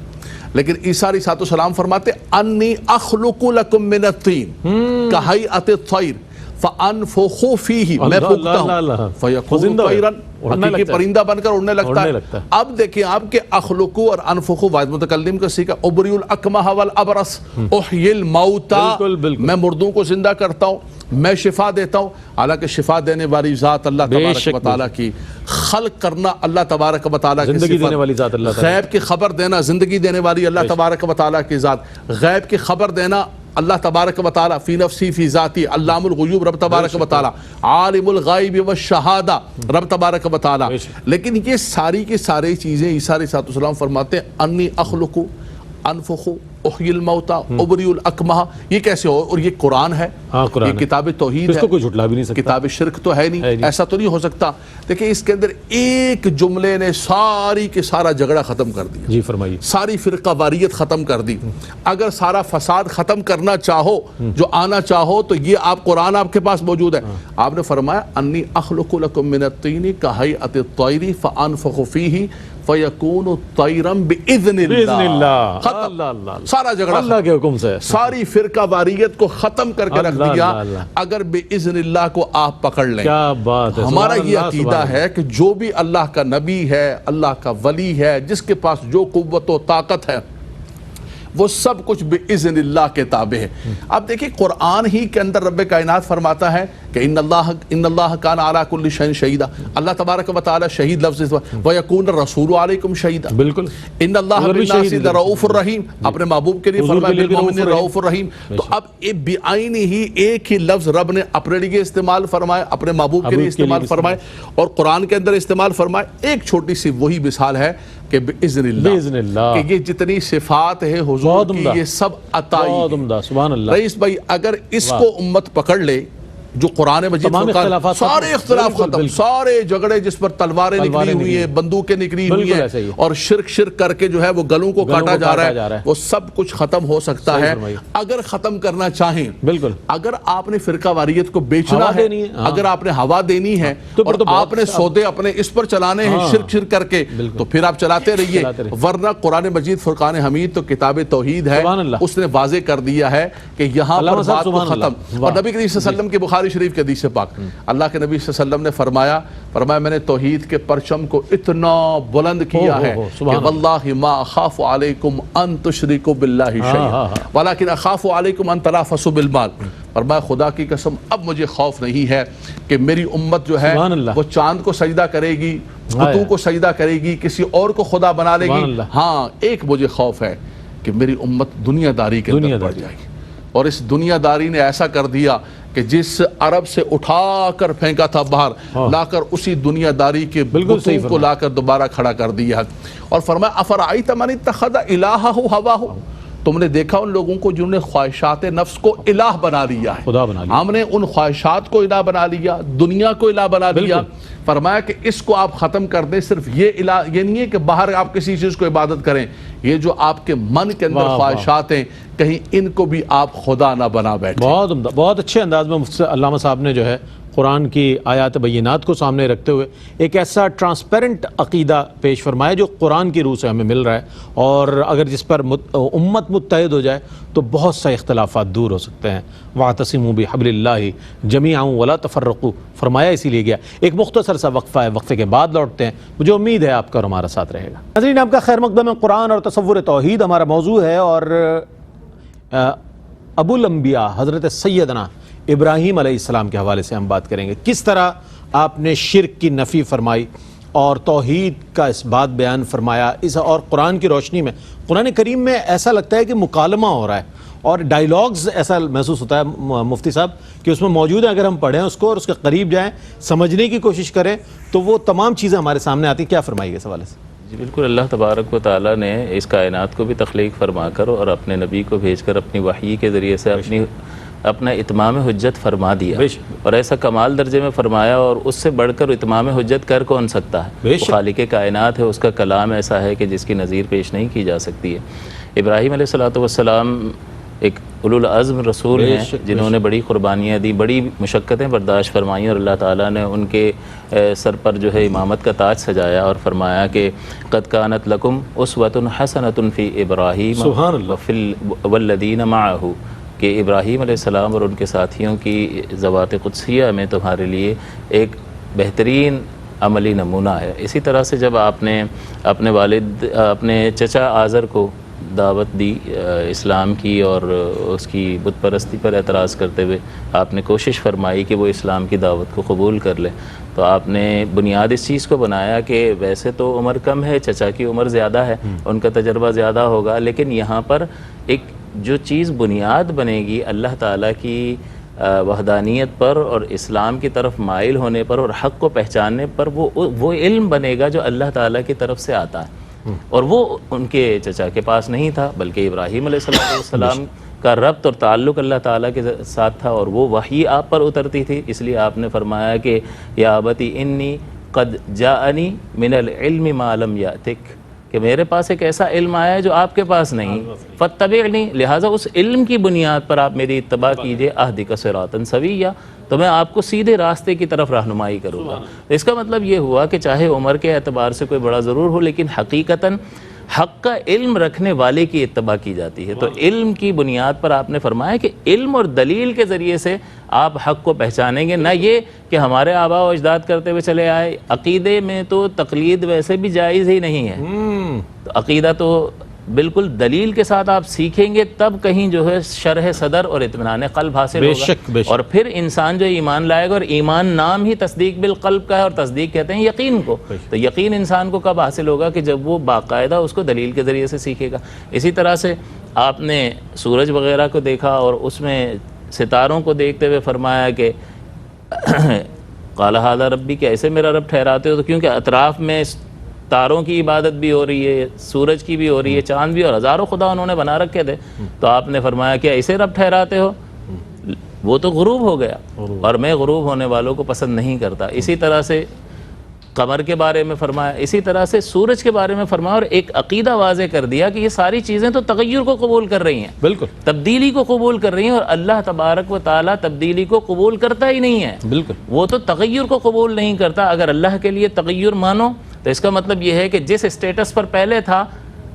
لیکن عیسیٰ علیہ السلام فرماتے انی اخلق لکم من الطین کہیئت الطیر فانفخ فیہ، میں پھونکتا ہوں فیکون طیرا، حقیقی پرندہ بن کر اڑنے لگتا ہے۔ اب دیکھیں آپ کے اخلقو اور انفخو واحد متکلم کا سیکھا، ابری الاکمہ والابرس، احیی الموتى، میں مردوں کو زندہ کرتا ہوں، میں شفا دیتا ہوں، حالانکہ شفا دینے والی ذات اللہ تبارک و تعالیٰ کی، خلق کرنا اللہ تبارک و تعالیٰ کی صفت، غیب کی خبر دینا زندگی دینے والی اللہ تبارک و تعالیٰ کی ذات، غیب کی خبر دینا اللہ تبارک و تعالیٰ، فی نفسی فی ذاتی علام الغیوب رب تبارک و تعالیٰ، عالم الغیب والشہادہ رب تبارک و تعالیٰ۔ لیکن یہ ساری کی ساری چیزیں عیسیٰ علیہ السلام فرماتے ہیں انی اخلق انفخ احیی الموتى ابری الاکمہ، یہ کیسے ہو؟ اور یہ قرآن ہے، یہ کتاب توحید ہے، کوئی جھٹلا بھی نہیں سکتا، کتاب شرک تو ہے نہیں، ایسا تو نہیں ہو سکتا۔ دیکھیں اس کے اندر ایک جملے نے ساری کے سارا جھگڑا ختم کر دیا، جی فرمائیے، ساری فرقہ واریت ختم کر دی۔ اگر سارا فساد ختم کرنا چاہو، جو آنا چاہو، تو یہ آپ قرآن آپ کے پاس موجود ہے۔ آپ نے فرمایا انی اخلق لکم من الطین کہیئت الطیر فانفخ فیہ فیکون طیرا باذن اللہ، سارا جھگڑا اللہ کے حکم سے، ساری فرقہ واریت کو ختم کر کے رکھ دیا اگر باذن اللہ کو آپ پکڑ لیں۔ کیا بات ہے، ہمارا یہ عقیدہ ہے کہ جو بھی اللہ کا نبی ہے، اللہ کا ولی ہے، جس کے پاس جو قوت و طاقت ہے، وہ سب کچھ باذن اللہ کے تابع ہے۔ اب دیکھیں قرآن ہی کے اندر رب کائنات فرماتا ہے کہ ان اللہ کان علی کل شیء شہیدا، اللہ تبارک و تعالی شہید لفظ ویکون الرسول علیکم شہیدا، بالکل، ان اللہ بالناس لرؤوف الرحیم، اپنے محبوب کے لیے فرمایا بالمؤمنین رؤوف الرحیم۔ تو اب بعین ہی ایک ہی لفظ رب نے اپنے لیے استعمال فرمایا، اپنے محبوب کے لیے استعمال فرمائے اور قرآن کے اندر استعمال فرمائے۔ ایک چھوٹی سی وہی مثال ہے کہ باذن اللہ، کہ یہ جتنی صفات ہے حضور کی، یہ سب عطائی ہے۔ رئیس بھائی اگر اس کو امت پکڑ لے جو قرآن مجید تمام فرقان، اختلافات سارے اختلاف بالکل، ختم، بالکل۔ سارے جھگڑے جس پر تلواریں نکلی ہوئی ہیں، بندوقیں نکلی ہوئی بالکل ہیں ایسا ہی ہے۔ اور شرک کر کے جو ہے وہ گلوں کو کاٹا جا رہا ہے، وہ سب کچھ ختم ہو سکتا صحیح ہے فرمائی۔ اگر ختم کرنا چاہیں۔ بالکل، اگر آپ نے فرقہ واریت کو بیچنا ہوا ہے، دینی ہے، ہاں۔ اگر آپ نے ہوا دینی ہے تو پھر اور تو بہت آپ نے سودے اپنے اس پر چلانے ہیں ہاں، شرک کر کے، بالکل۔ تو پھر آپ چلاتے رہیے، چلاتے رہیے۔ ورنہ قرآن مجید فرقان حمید تو کتاب توحید ہے، سبحان اللہ۔ اس نے واضح کر دیا ہے کہ یہاں پر علامہ صاحب بات کو سبحان ختم۔ اللہ۔ اور نبی کریم صلی اللہ علیہ وسلم کی بخاری شریف کے حدیث پاک، اللہ کے نبی صلی اللہ علیہ وسلم نے فرمایا میں نے توحید کے پرچم کو اتنا بلند کیا ہے کہ واللہ ما اخاف علیکم ان تشرکوا باللہ شیئا ولکن اخاف علیکم ان تنافسوا بالمال۔ فرمایا خدا کی قسم اب مجھے خوف نہیں ہے کہ میری امت جو ہے وہ چاند کو سجدہ کرے گی، بتوں کو سجدہ کرے گی، کسی اور کو خدا بنا لے گی، ہاں ایک مجھے خوف ہے کہ میری امت دنیا داری کے اندر پڑ جائے گی۔ اور اس دنیا داری نے ایسا کر دیا کہ جس عرب سے اٹھا کر پھینکا تھا باہر، لا کر اسی دنیا داری کے بتوں کو لا کر دوبارہ کھڑا کر دیا۔ اور فرمایا افرأیت من اتخذ الہہ ہواہ، تم نے دیکھا ان لوگوں کو جنہوں نے خواہشات نفس کو الہ بنا لیا ہے، خدا بنا لیا۔ ہم نے ان خواہشات کو الہ بنا لیا، دنیا کو الہ بنا لیا۔ فرمایا کہ اس کو آپ ختم کر دیں، صرف یہ الہ یہ نہیں ہے کہ باہر آپ کسی چیز کو عبادت کریں، یہ جو آپ کے من کے اندر خواہشات ہیں کہیں ان کو بھی آپ خدا نہ بنا بیٹھیں۔ بہت عمدہ، بہت اچھے انداز میں مفتی علامہ صاحب نے جو ہے قرآن کی آیات بینات کو سامنے رکھتے ہوئے ایک ایسا ٹرانسپیرنٹ عقیدہ پیش فرمایا جو قرآن کی روح سے ہمیں مل رہا ہے، اور اگر جس پر امت متحد ہو جائے تو بہت سے اختلافات دور ہو سکتے ہیں۔ وَاعْتَصِمُوا بِحَبْلِ اللَّهِ جَمِيعًا وَلَا تَفَرَّقُوا فرمایا اسی لیے گیا۔ ایک مختصر سا وقفہ ہے، وقفے کے بعد لوٹتے ہیں، مجھے امید ہے آپ کا اور ہمارا ساتھ رہے گا۔ ناظرین آپ کا خیر مقدم ہے، قرآن اور تصور توحید ہمارا موضوع ہے، اور ابو الانبیاء حضرت سیدنا ابراہیم علیہ السلام کے حوالے سے ہم بات کریں گے، کس طرح آپ نے شرک کی نفی فرمائی اور توحید کا اس بات بیان فرمایا، اس اور قرآن کی روشنی میں قرآن کریم میں ایسا لگتا ہے کہ مکالمہ ہو رہا ہے اور ڈائیلاگز ایسا محسوس ہوتا ہے مفتی صاحب کہ اس میں موجود ہیں، اگر ہم پڑھیں اس کو اور اس کے قریب جائیں، سمجھنے کی کوشش کریں تو وہ تمام چیزیں ہمارے سامنے آتی ہیں۔ کیا فرمائیے گا اس حوالے سے؟ جی بالکل، اللہ تبارک و تعالیٰ نے اس کائنات کو بھی تخلیق فرما کر اور اپنے نبی کو بھیج کر اپنی وحی کے ذریعے سے اپنا اتمام حجت فرما دیا، اور ایسا کمال درجے میں فرمایا، اور اس سے بڑھ کر اتمام حجت کر کون سکتا ہے؟ وہ خالق کائنات ہے، اس کا کلام ایسا ہے کہ جس کی نظیر پیش نہیں کی جا سکتی ہے۔ ابراہیم علیہ السلام ایک اولو العزم رسول ہیں جنہوں نے بڑی قربانیاں دی، بڑی مشقتیں برداشت فرمائیں، اور اللہ تعالیٰ نے ان کے سر پر جو ہے امامت کا تاج سجایا اور فرمایا کہ قد کانت لکم اسوۃ حسنۃ فی ابراہیم والذین معہ، کہ ابراہیم علیہ السلام اور ان کے ساتھیوں کی ذوات قدسیہ میں تمہارے لیے ایک بہترین عملی نمونہ ہے۔ اسی طرح سے جب آپ نے اپنے والد اپنے چچا آزر کو دعوت دی اسلام کی اور اس کی بت پرستی پر اعتراض کرتے ہوئے آپ نے کوشش فرمائی کہ وہ اسلام کی دعوت کو قبول کر لے، تو آپ نے بنیاد اس چیز کو بنایا کہ ویسے تو عمر کم ہے، چچا کی عمر زیادہ ہے، ان کا تجربہ زیادہ ہوگا، لیکن یہاں پر ایک جو چیز بنیاد بنے گی اللہ تعالیٰ کی وحدانیت پر اور اسلام کی طرف مائل ہونے پر اور حق کو پہچاننے پر، وہ علم بنے گا جو اللہ تعالیٰ کی طرف سے آتا ہے، اور وہ ان کے چچا کے پاس نہیں تھا، بلکہ ابراہیم علیہ السلام کا ربط اور تعلق اللہ تعالیٰ کے ساتھ تھا، اور وہ وحی آپ پر اترتی تھی۔ اس لیے آپ نے فرمایا کہ یا ابتی انی قد جاءنی من العلم ما لم یأتک، کہ میرے پاس ایک ایسا علم آیا ہے جو آپ کے پاس نہیں، فاتبعنی، لہٰذا اس علم کی بنیاد پر آپ میری اتباع کیجئے، اہدک صراطا سویا، تو میں آپ کو سیدھے راستے کی طرف رہنمائی کروں گا۔ اس کا مطلب یہ ہوا کہ چاہے عمر کے اعتبار سے کوئی بڑا ضرور ہو، لیکن حقیقتاً حق کا علم رکھنے والے کی اتباع کی جاتی ہے۔ تو علم کی بنیاد پر آپ نے فرمایا کہ علم اور دلیل کے ذریعے سے آپ حق کو پہچانیں گے، نہ یہ کہ ہمارے آباء و اجداد کرتے ہوئے چلے آئے۔ عقیدے میں تو تقلید ویسے بھی جائز ہی نہیں ہے، تو عقیدہ تو بالکل دلیل کے ساتھ آپ سیکھیں گے، تب کہیں جو ہے شرح صدر اور اطمینان قلب حاصل ہوگا، اور پھر انسان جو ایمان لائے گا، اور ایمان نام ہی تصدیق بالقلب کا ہے، اور تصدیق کہتے ہیں یقین کو، تو یقین انسان کو کب حاصل ہوگا؟ کہ جب وہ باقاعدہ اس کو دلیل کے ذریعے سے سیکھے گا۔ اسی طرح سے آپ نے سورج وغیرہ کو دیکھا اور اس میں ستاروں کو دیکھتے ہوئے فرمایا کہ قال ھذا ربی، کہ ایسے میرا رب ٹھہراتے ہو، تو کیونکہ اطراف میں تاروں کی عبادت بھی ہو رہی ہے، سورج کی بھی ہو رہی ہے، چاند بھی، اور ہزاروں خدا انہوں نے بنا رکھے تھے، تو آپ نے فرمایا کہ ایسے رب ٹھہراتے ہو؟ وہ تو غروب ہو گیا اور میں غروب ہونے والوں کو پسند نہیں کرتا. اسی طرح سے قمر کے بارے میں فرمایا, اسی طرح سے سورج کے بارے میں فرمایا, اور ایک عقیدہ واضح کر دیا کہ یہ ساری چیزیں تو تغیر کو قبول کر رہی ہیں, بالکل تبدیلی کو قبول کر رہی ہیں, اور اللہ تبارک و تعالیٰ تبدیلی کو قبول کرتا ہی نہیں ہے, بالکل وہ تو تغیر کو قبول نہیں کرتا. اگر اللہ کے لیے تغیر مانو تو اس کا مطلب یہ ہے کہ جس اسٹیٹس پر پہلے تھا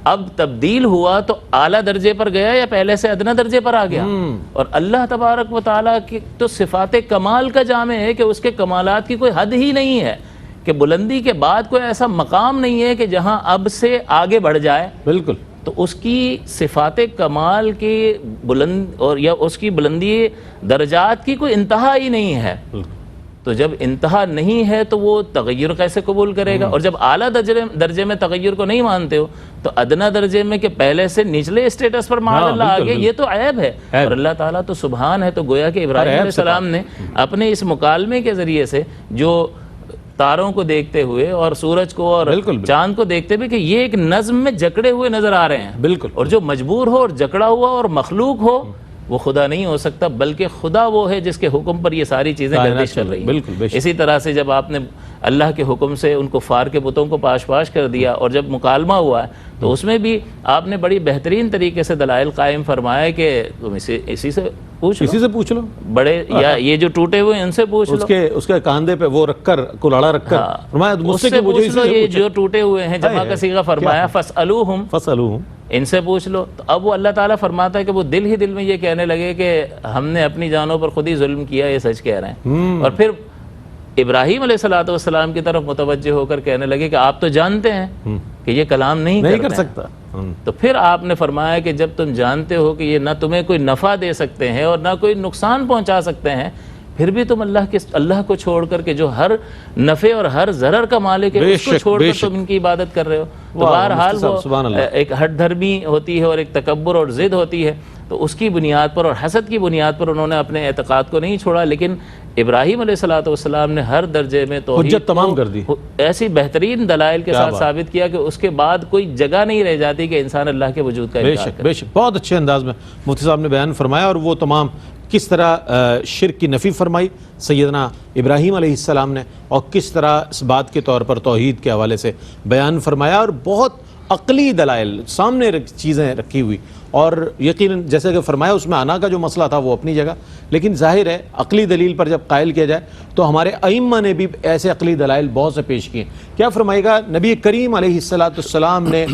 اب تبدیل ہوا تو اعلیٰ درجے پر گیا یا پہلے سے ادنا درجے پر آ گیا. اور اللہ تبارک و تعالیٰ کی تو صفات کمال کا جامع ہے کہ اس کے کمالات کی کوئی حد ہی نہیں ہے, کہ بلندی کے بعد کوئی ایسا مقام نہیں ہے کہ جہاں اب سے آگے بڑھ جائے. بالکل. تو اس کی صفات کمال کی بلند اور یا اس کی بلندی درجات کی کوئی انتہا ہی نہیں ہے. تو جب انتہا نہیں ہے تو وہ تغیر کیسے قبول کرے گا؟ اور جب اعلیٰ درجے میں تغیر کو نہیں مانتے ہو تو ادنا درجے میں کہ پہلے سے نچلے اسٹیٹس پر معاذ اللہ آگے, یہ تو عیب ہے. اور اللہ تعالیٰ تو سبحان ہے. تو گویا کہ ابراہیم علیہ السلام نے اپنے اس مکالمے کے ذریعے سے جو تاروں کو دیکھتے ہوئے اور سورج کو اور چاند کو دیکھتے ہوئے کہ یہ ایک نظم میں جکڑے ہوئے نظر آ رہے ہیں, بالکل, اور جو مجبور ہو اور جکڑا ہوا اور مخلوق ہو وہ خدا نہیں ہو سکتا, بلکہ خدا وہ ہے جس کے حکم پر یہ ساری چیزیں گردش کر رہی ہیں. بالکل. اسی طرح سے جب آپ نے اللہ کے حکم سے ان کفار کے بتوں کو پاش پاش کر دیا اور جب مکالمہ ہوا ہے تو اس میں بھی آپ نے بڑی بہترین طریقے سے دلائل قائم فرمایا کہ تم اسی سے پوچھ لو بڑے, یا یہ جو ٹوٹے ہوئے ان سے پوچھ لو, اس کے کاندھے پہ وہ رکھ کر کلاڑا رکھ کر فرمایا مجھ سے پوچھ لو, یہ جو ٹوٹے ہوئے ہیں جمع کا صیغہ فرمایا فاسألوہم, ان سے پوچھ لو. تو اب وہ اللہ تعالیٰ فرماتا ہے کہ وہ دل ہی دل میں یہ کہنے لگے کہ ہم نے اپنی جانوں پر خود ہی ظلم کیا, یہ سچ کہہ رہے ہیں. اور پھر ابراہیم علیہ السلام کی طرف متوجہ ہو کر کہنے لگے کہ آپ تو جانتے ہیں کہ یہ کلام نہیں کر سکتا. تو پھر آپ نے فرمایا کہ جب تم جانتے ہو کہ یہ نہ تمہیں کوئی نفع دے سکتے ہیں اور نہ کوئی نقصان پہنچا سکتے ہیں, پھر بھی تم اللہ کو چھوڑ کر کے جو ہر نفع اور ہر ضرر کا مالک ہے اس کو چھوڑ کر تم ان کی عبادت کر رہے ہو. تو بہرحال وہ ایک ہٹ دھرمی ہوتی ہے اور ایک تکبر اور ضد ہوتی ہے, تو اس کی بنیاد پر اور حسد کی بنیاد پر انہوں نے اپنے اعتقاد کو نہیں چھوڑا. لیکن ابراہیم علیہ السلام نے ہر درجے میں توحید تمام کر دی, ایسی بہترین دلائل کے ساتھ ثابت کیا کہ اس کے بعد کوئی جگہ نہیں رہ جاتی کہ انسان اللہ کے وجود کا انکار کرے. بے شک بہت اچھے انداز میں مفتی صاحب نے بیان فرمایا, اور وہ تمام کس طرح شرک کی نفی فرمائی سیدنا ابراہیم علیہ السلام نے, اور کس طرح اس بات کے طور پر توحید کے حوالے سے بیان فرمایا, اور بہت عقلی دلائل سامنے چیزیں رکھی ہوئی. اور یقیناً جیسے کہ فرمایا اس میں انا کا جو مسئلہ تھا وہ اپنی جگہ, لیکن ظاہر ہے عقلی دلیل پر جب قائل کیا جائے تو ہمارے ائمہ نے بھی ایسے عقلی دلائل بہت سے پیش کیے. کیا فرمائے گا نبی کریم علیہ السلام نے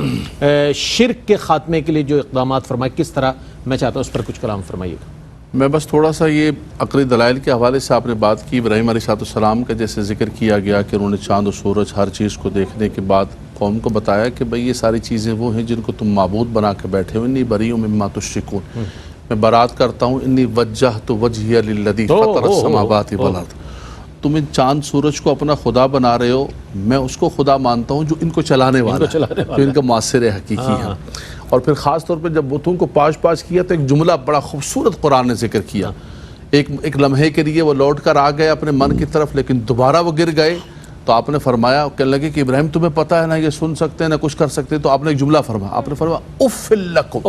شرک کے خاتمے کے لیے جو اقدامات فرمائے کس طرح, میں چاہتا ہوں اس پر کچھ کلام فرمائیے گا. میں بس تھوڑا سا یہ عقلی دلائل کے حوالے سے آپ نے بات کی. ابراہیم علیہ السلام کا جیسے ذکر کیا گیا کہ انہوں نے چاند و سورج ہر چیز کو دیکھنے کے بعد قوم کو بتایا کہ بھئی یہ ساری چیزیں وہ ہیں جن کو تم معبود بنا کے بیٹھے ہو. انی بریء مما تشرکون, میں برات کرتا ہوں, انی وجہت وجہی للذی فطر السماوات والارض. تم ان چاند سورج کو اپنا خدا بنا رہے ہو, میں اس کو خدا مانتا ہوں جو ان کو چلانے والا ہے, جو ان کا مؤثر حقیقی ہے. اور پھر خاص طور پہ جب بتوں کو پاش پاش کیا تو ایک جملہ بڑا خوبصورت قرآن نے ذکر کیا. ایک لمحے کے لیے وہ لوٹ کر آ گئے اپنے من کی طرف, لیکن دوبارہ وہ گر گئے. تو آپ نے فرمایا, کہنے لگے کہ ابراہیم تمہیں پتہ ہے نا یہ سن سکتے ہیں نہ کچھ کر سکتے, تو آپ نے ایک جملہ فرمایا, آپ نے فرمایا اف لکم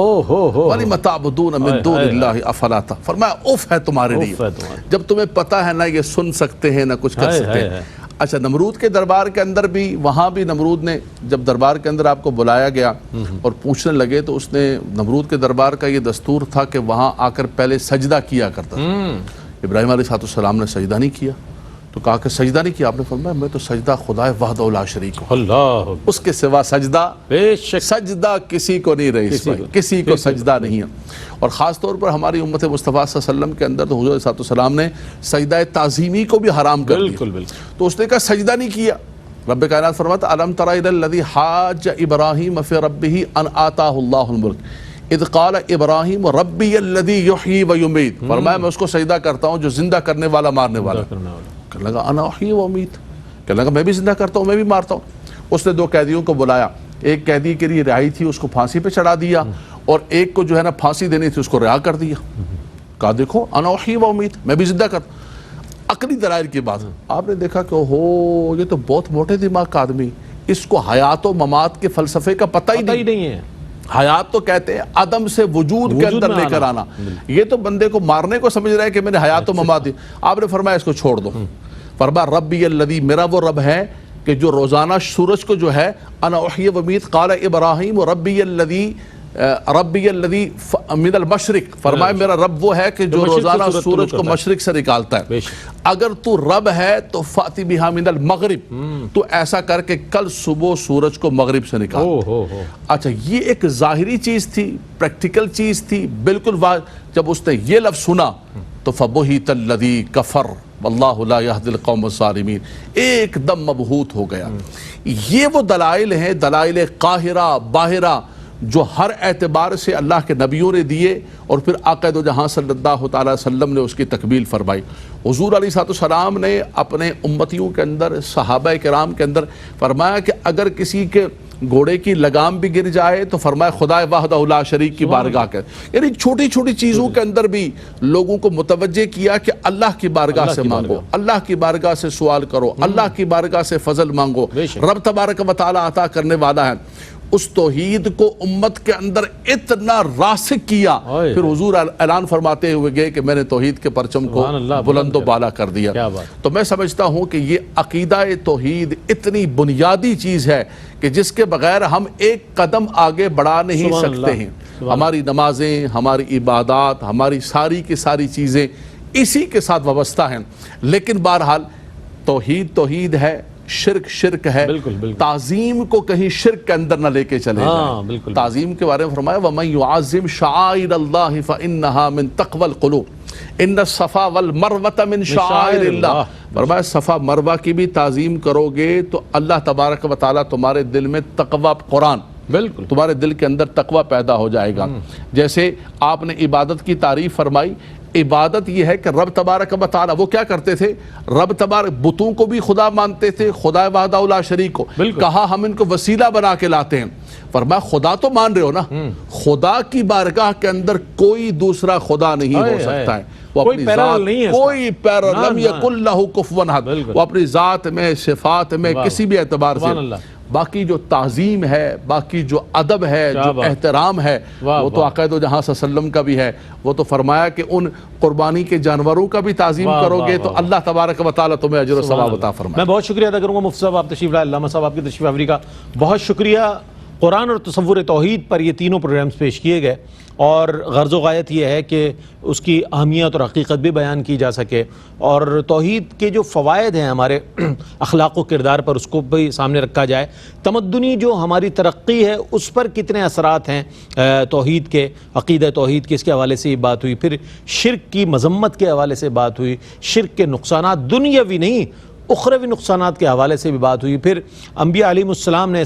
ولم تعبدون من دون اللہ افلا تعقلون. فرمایا اف ہے تمہارے لیے جب تمہیں پتہ ہے نا یہ سن سکتے ہیں نہ کچھ کر سکتے ہیں. اچھا, نمرود کے دربار کے اندر بھی, وہاں بھی نمرود نے جب دربار کے اندر آپ کو بلایا گیا اور پوچھنے لگے تو اس نے, نمرود کے دربار کا یہ دستور تھا کہ وہاں آ کر پہلے سجدہ کیا کرتا تھا. ابراہیم علیہ السلام نے سجدہ نہیں کیا, تو کہا کہ سجدہ نہیں کیا. آپ نے فرمایا میں تو سجدہ خدا وحدہ لا شریک ہوں, اللہ اس کے سوا سجدہ سجدہ کسی کو نہیں رہی, کسی کو سجدہ نہیں ہے. اور خاص طور پر ہماری امت مصطفیٰ صلی اللہ علیہ وسلم کے اندر تو حضور صلی اللہ علیہ وسلم نے سجدہ تعظیمی کو بھی حرام کر دیا. تو اس نے کہا سجدہ نہیں کیا. رب کائنات فرماتا الم تر الی الذی حاج ابراہیم فی ربہ ان آتاہ اللہ الملک اذ قال ابراہیم ربی الذی یحیی و یمیت. فرمایا میں اس کو سجدہ کرتا ہوں جو زندہ کرنے والا مارنے والا. کہنے لگا انا احیی و امیت, کہنے لگا میں بھی زندہ کرتا ہوں میں بھی مارتا ہوں. اس نے 2 قیدیوں کو بلایا, ایک قیدی کے لیے رہائی تھی اس کو پھانسی پہ چڑھا دیا, اور ایک کو جو ہے نا پھانسی دینی تھی اس کو رہا کر دیا. کہا دیکھو انا احیی و امیت, میں بھی زندہ کرتا. عقلی دلائل کی بات. آپ نے دیکھا کہ ہو یہ تو بہت موٹے دماغ کا آدمی, اس کو حیات و ممات کے فلسفے کا پتہ ہی نہیں ہے. حیات تو کہتے ہیں عدم سے وجود کے اندر لے کر آنا. یہ تو بندے کو مارنے کو سمجھ رہا ہے کہ میں نے حیات و ممات دی. آپ نے فرمایا اس کو چھوڑ دو. فرمایا ربی الذی، میرا وہ رب ہے کہ جو روزانہ سورج کو جو ہے انا احیی و امیت، قال ابراہیم ربی الذی من المشرق، فرمایا میرا رب وہ ہے کہ جو روزانہ سورج کو مشرق سے نکالتا ہے. اگر تو رب ہے تو فاتی بہا من المغرب، تو ایسا کر کے کل صبح سورج کو مغرب سے نکال. اچھا یہ ایک ظاہری چیز تھی، پریکٹیکل چیز تھی بالکل. جب اس نے یہ لفظ سنا تو فبہت الذی کفر واللہ لا یہدی القوم الظالمین، ایک دم مبہوت ہو گیا. یہ وہ دلائل ہیں، دلائل قاہرہ باہرہ، جو ہر اعتبار سے اللہ کے نبیوں نے دیے اور پھر آقا دو جہاں صلی اللہ تعالی وسلم نے اس کی تکمیل فرمائی. حضور علیہ السلام نے اپنے امتیوں کے اندر، صحابہ کرام کے اندر فرمایا کہ اگر کسی کے گھوڑے کی لگام بھی گر جائے تو فرمایا خدا وحدہ لا شریک کی بارگاہ کے، یعنی چھوٹی چھوٹی چیزوں کے اندر بھی لوگوں کو متوجہ کیا کہ اللہ کی بارگاہ سے مانگو، اللہ کی بارگاہ سے سوال کرو، اللہ کی بارگاہ سے فضل مانگو. رب تبارک و تعالی عطا کرنے والا ہے. اس توحید کو امت کے اندر اتنا راسخ کیا، پھر حضور اعلان فرماتے ہوئے گئے کہ میں نے توحید کے پرچم کو بلند و بالا کر دیا. تو میں سمجھتا ہوں کہ یہ عقیدہ توحید اتنی بنیادی چیز ہے کہ جس کے بغیر ہم ایک قدم آگے بڑھا نہیں سکتے ہیں. ہماری نمازیں، ہماری عبادات، ہماری ساری کی ساری چیزیں اسی کے ساتھ وابستہ ہیں. لیکن بہرحال توحید ہے، شرک شرک ہے. تعظیم کو کہیں شرک کے اندر نہ لے کے چلے جائیں. تعظیم کے بارے میں فرمایا وَمَن يُعَظِّمْ شَعَائِرَ اللَّهِ فَإِنَّهَا مِن تَقْوَى الْقُلُوبِ إِنَّ الصَّفَا وَالْمَرْوَةَ مِن شَعَائِرِ اللَّهِ. فرمایا صفا مروہ کی بھی تعظیم کرو گے تو اللہ تبارک و تعالیٰ تمہارے دل میں تقوی، قرآن بالکل تمہارے دل کے اندر تقوی پیدا ہو جائے گا. جیسے آپ نے عبادت کی تعریف فرمائی، عبادت یہ ہے کہ رب تبارک و تعالی وہ کیا کرتے تھے، رب تبارک بتوں کو بھی خدا مانتے تھے، خدا وحدہ لا شریک کو. کہا ہم ان کو وسیلہ بنا کے لاتے ہیں. فرمایا خدا تو مان رہے ہو نا، خدا کی بارگاہ کے اندر کوئی دوسرا خدا نہیں ہو سکتا ہے. وہ اپنی ذات، کوئی پیرالل لم یکن لہ کفوا احد، وہ اپنی ذات میں، صفات میں، کسی بھی اعتبار سے. باقی جو تعظیم ہے، باقی جو ادب ہے، جو احترام ہے، وہ تو آقا دو جہاں صلی اللہ علیہ وسلم کا بھی ہے. وہ تو فرمایا کہ ان قربانی کے جانوروں کا بھی تعظیم کرو گے تو اللہ تبارک و تعالیٰ تمہیں اجر و ثواب عطا فرمائے. میں بہت شکریہ ادا کروں گا مفتی صاحب، آپ تشریف لائے، علامہ صاحب آپ کی تشریف آوری کا بہت شکریہ. قرآن اور تصور توحید پر یہ تینوں پروگرامز پیش کیے گئے اور غرض و غایت یہ ہے کہ اس کی اہمیت اور حقیقت بھی بیان کی جا سکے اور توحید کے جو فوائد ہیں ہمارے اخلاق و کردار پر اس کو بھی سامنے رکھا جائے. تمدنی جو ہماری ترقی ہے اس پر کتنے اثرات ہیں توحید کے، عقیدہ توحید کے، اس کے حوالے سے یہ بات ہوئی. پھر شرک کی مذمت کے حوالے سے بات ہوئی، شرک کے نقصانات دنیاوی نہیں اخروی نقصانات کے حوالے سے بھی بات ہوئی. پھر انبیاء علیہ السلام نے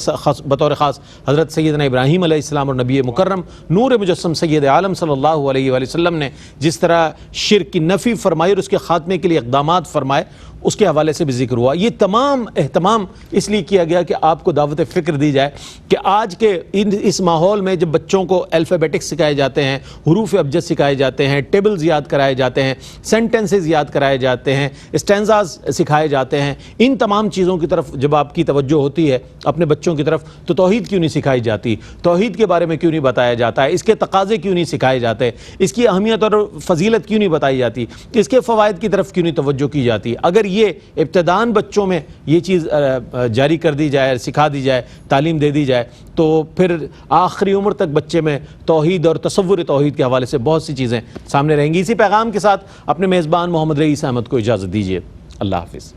بطور خاص حضرت سیدنا ابراہیم علیہ السلام اور نبی مکرم نور مجسم سید عالم صلی اللہ علیہ وآلہ وسلم نے جس طرح شرک کی نفی فرمائی اور اس کے خاتمے کے لیے اقدامات فرمائے، اس کے حوالے سے بھی ذکر ہوا. یہ تمام اہتمام اس لیے کیا گیا کہ آپ کو دعوت فکر دی جائے کہ آج کے اس ماحول میں جب بچوں کو الفابیٹکس سکھائے جاتے ہیں، حروف ابجد سکھائے جاتے ہیں، ٹیبلز یاد کرائے جاتے ہیں، سینٹنسز یاد کرائے جاتے ہیں، اسٹینزاز سکھائے جاتے ہیں، ان تمام چیزوں کی طرف جب آپ کی توجہ ہوتی ہے اپنے بچوں کی طرف تو توحید کیوں نہیں سکھائی جاتی؟ توحید کے بارے میں کیوں نہیں بتایا جاتا ہے؟ اس کے تقاضے کیوں نہیں سکھائے جاتے؟ اس کی اہمیت اور فضیلت کیوں نہیں بتائی جاتی؟ اس کے فوائد کی طرف کیوں نہیں توجہ کی جاتی؟ اگر یہ ابتداً بچوں میں یہ چیز جاری کر دی جائے، سکھا دی جائے، تعلیم دے دی جائے تو پھر آخری عمر تک بچے میں توحید اور تصور توحید کے حوالے سے بہت سی چیزیں سامنے رہیں گی. اسی پیغام کے ساتھ اپنے میزبان محمد رئیس احمد کو اجازت دیجیے. اللہ حافظ.